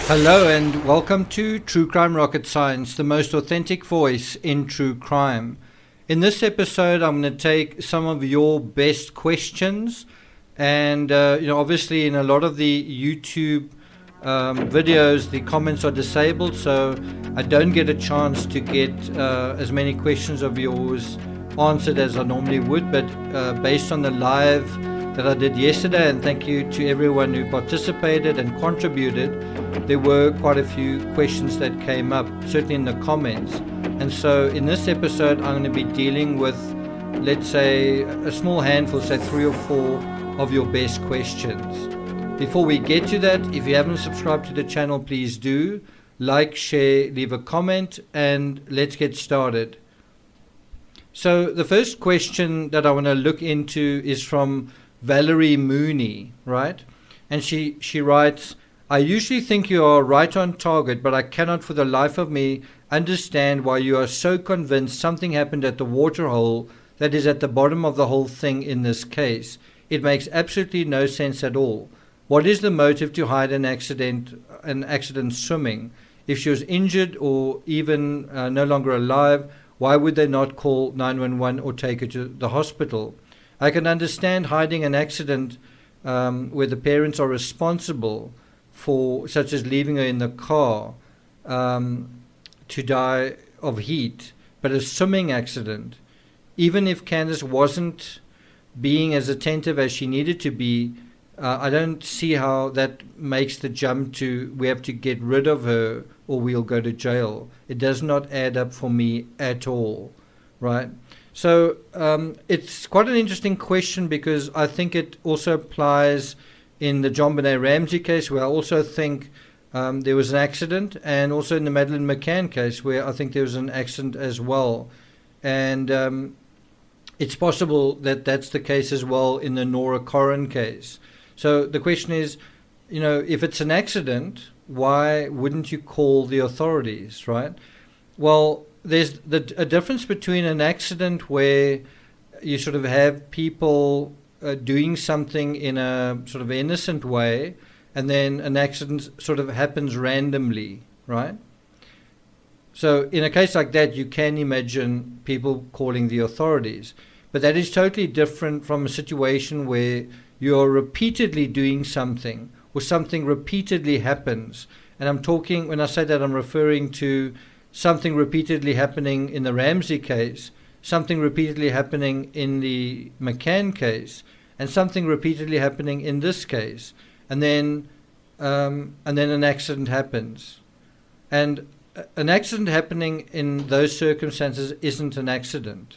Hello and welcome to True Crime Rocket Science, the most authentic voice in true crime. In this episode, I'm going to take some of your best questions, and obviously in a lot of the YouTube videos, the comments are disabled, so I don't get a chance to get as many questions of yours answered as I normally would. But based on the live that I did yesterday, and thank you to everyone who participated and contributed, there were quite a few questions that came up, certainly in the comments. And so in this episode, I'm going to be dealing with, let's say, a small handful, say 3 or 4 of your best questions. Before we get to that, if you haven't subscribed to the channel, please do. Like, share, leave a comment, and let's get started. So the first question that I want to look into is from Valerie Mooney, right? And she writes, I usually think you are right on target, but I cannot for the life of me understand why you are so convinced something happened at the water hole that is at the bottom of the whole thing in this case. It makes absolutely no sense at all. What is the motive to hide an accident swimming? If she was injured or even no longer alive, why would they not call 911 or take her to the hospital? I can understand hiding an accident where the parents are responsible for, such as leaving her in the car to die of heat, but a swimming accident, even if Candace wasn't being as attentive as she needed to be, I don't see how that makes the jump to we have to get rid of her or we'll go to jail. It does not add up for me at all, right? So it's quite an interesting question because I think it also applies in the John Benet Ramsey case, where I also think there was an accident, and also in the Madeleine McCann case, where I think there was an accident as well. And it's possible that that's the case as well in the Nora Corrin case. So the question is, if it's an accident, why wouldn't you call the authorities, right? Well, there's a difference between an accident where you sort of have people doing something in a sort of innocent way, and then an accident sort of happens randomly, right? So in a case like that, you can imagine people calling the authorities. But that is totally different from a situation where you're repeatedly doing something, or something repeatedly happens. And I'm talking, when I say that, I'm referring to something repeatedly happening in the Ramsey case, something repeatedly happening in the McCann case, and something repeatedly happening in this case. And then an accident happens. And an accident happening in those circumstances isn't an accident.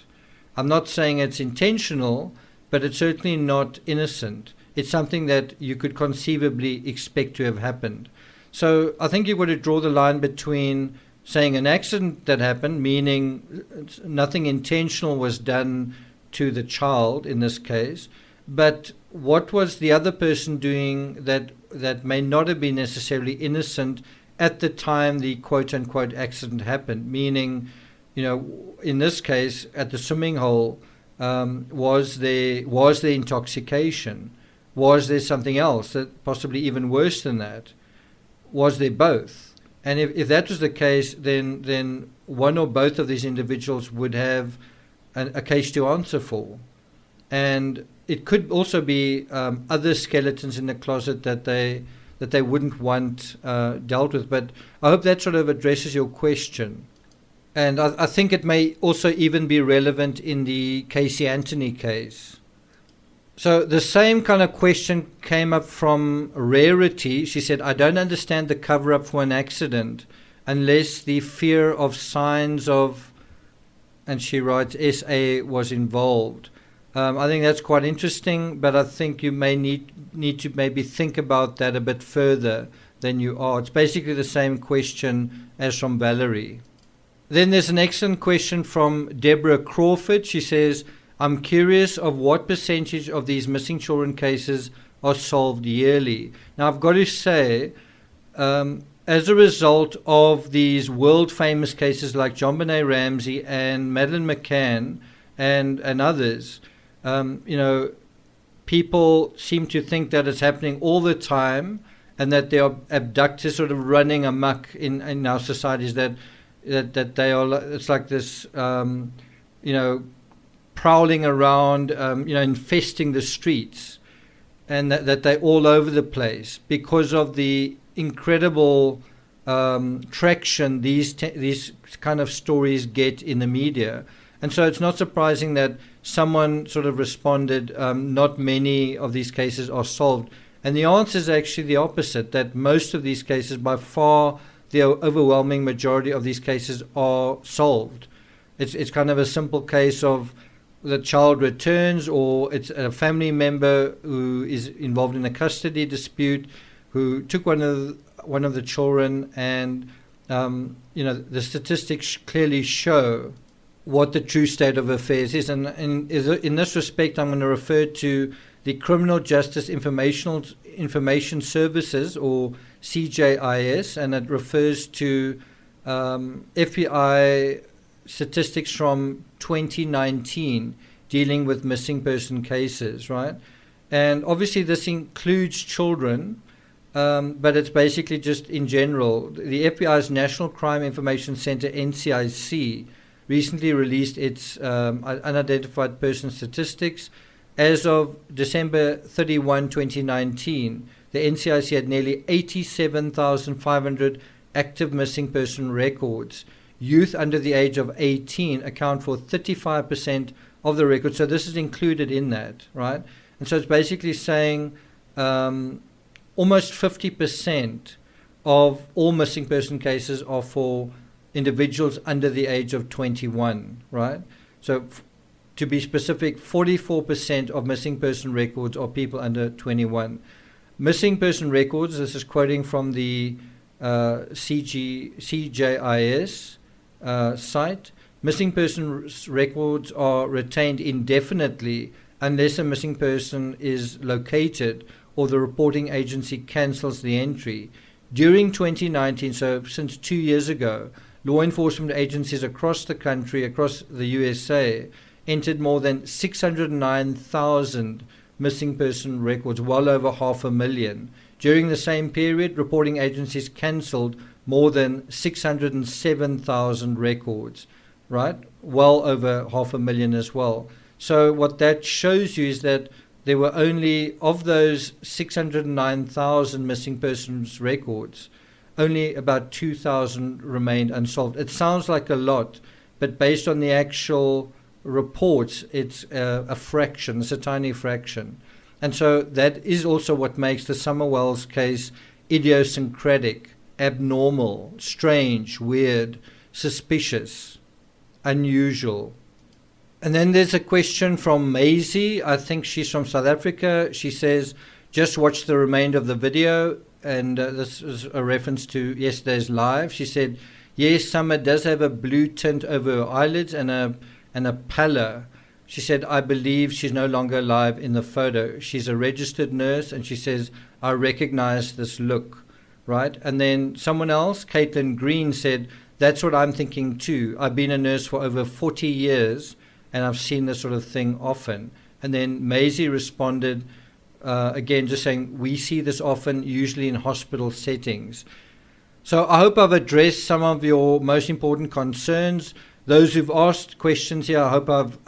I'm not saying it's intentional, but it's certainly not innocent. It's something that you could conceivably expect to have happened. So I think you've got to draw the line between saying an accident that happened, meaning nothing intentional was done to the child in this case, but what was the other person doing that may not have been necessarily innocent at the time the quote-unquote accident happened, meaning, in this case, at the swimming hole, was there intoxication? Was there something else, that possibly even worse than that? Was there both? And if that was the case, then one or both of these individuals would have a case to answer for. And it could also be other skeletons in the closet that they wouldn't want dealt with. But I hope that sort of addresses your question. And I think it may also even be relevant in the Casey Anthony case. So the same kind of question came up from Rarity. She said, I don't understand the cover-up for an accident unless the fear of signs of, and she writes, SA was involved. I think that's quite interesting, but I think you may need to maybe think about that a bit further than you are. It's basically the same question as from Valerie. Then there's an excellent question from Deborah Crawford. She says, I'm curious of what percentage of these missing children cases are solved yearly. Now, I've got to say, as a result of these world-famous cases like John Benet Ramsey and Madeleine McCann and others, people seem to think that it's happening all the time, and that there are abductors sort of running amok in our societies, that they are, it's like this, prowling around, infesting the streets, and that they're all over the place because of the incredible traction these kind of stories get in the media. And so it's not surprising that someone sort of responded, not many of these cases are solved. And the answer is actually the opposite, that most of these cases, by far the overwhelming majority of these cases, are solved. It's kind of a simple case of the child returns, or it's a family member who is involved in a custody dispute, who took one of the children, and the statistics clearly show what the true state of affairs is. And in this respect, I'm going to refer to the Criminal Justice Information Services, or CJIS, and it refers to FBI statistics from 2019 dealing with missing person cases, right? And obviously this includes children, but it's basically just in general. The FBI's National Crime Information Center, NCIC, recently released its unidentified person statistics. As of December 31, 2019, the NCIC had nearly 87,500 active missing person records. Youth under the age of 18 account for 35% of the records. So this is included in that, right? And so it's basically saying almost 50% of all missing person cases are for individuals under the age of 21, right? So to be specific, 44% of missing person records are people under 21. Missing person records, this is quoting from the CJIS site, missing person records are retained indefinitely unless a missing person is located or the reporting agency cancels the entry. During 2019, so since 2 years ago, law enforcement agencies across the country, across the USA, entered more than 609,000 missing person records, well over 500,000. During the same period, reporting agencies cancelled more than 607,000 records, right? Well over 500,000 as well. So what that shows you is that there were only, of those 609,000 missing persons records, only about 2,000 remained unsolved. It sounds like a lot, but based on the actual reports, it's a fraction, it's a tiny fraction. And so that is also what makes the Summer Wells case idiosyncratic, abnormal, strange, weird, suspicious, unusual. And then there's a question from Maisie. I think she's from South Africa. She says, just watch the remainder of the video. And this is a reference to yesterday's live. She said, yes, Summer does have a blue tint over her eyelids and a pallor. She said, I believe she's no longer alive in the photo. She's a registered nurse, and she says, I recognize this look, right? And then someone else, Caitlin Green, said, that's what I'm thinking too. I've been a nurse for over 40 years, and I've seen this sort of thing often. And then Maisie responded, again, just saying, we see this often, usually in hospital settings. So I hope I've addressed some of your most important concerns. Those who've asked questions here, I hope I've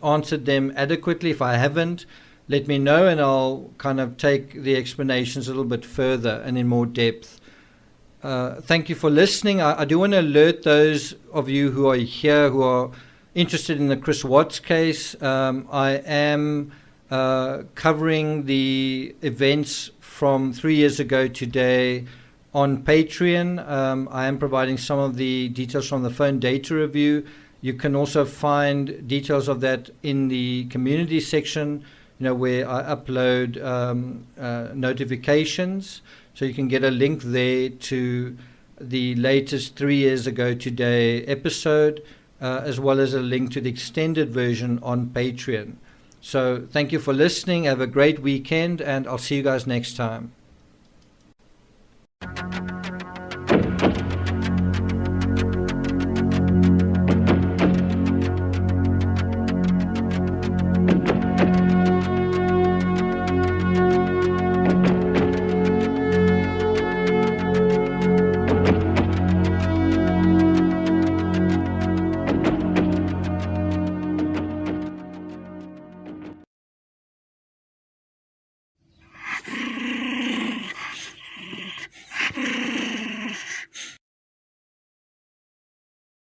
answered them adequately. If I haven't, let me know, and I'll kind of take the explanations a little bit further and in more depth. Thank you for listening. I do want to alert those of you who are here who are interested in the Chris Watts case. I am covering the events from 3 years ago today on Patreon. I am providing some of the details from the phone data review. You can also find details of that in the community section, where I upload notifications. So you can get a link there to the latest 3 years ago today episode, as well as a link to the extended version on Patreon. So thank you for listening. Have a great weekend, and I'll see you guys next time.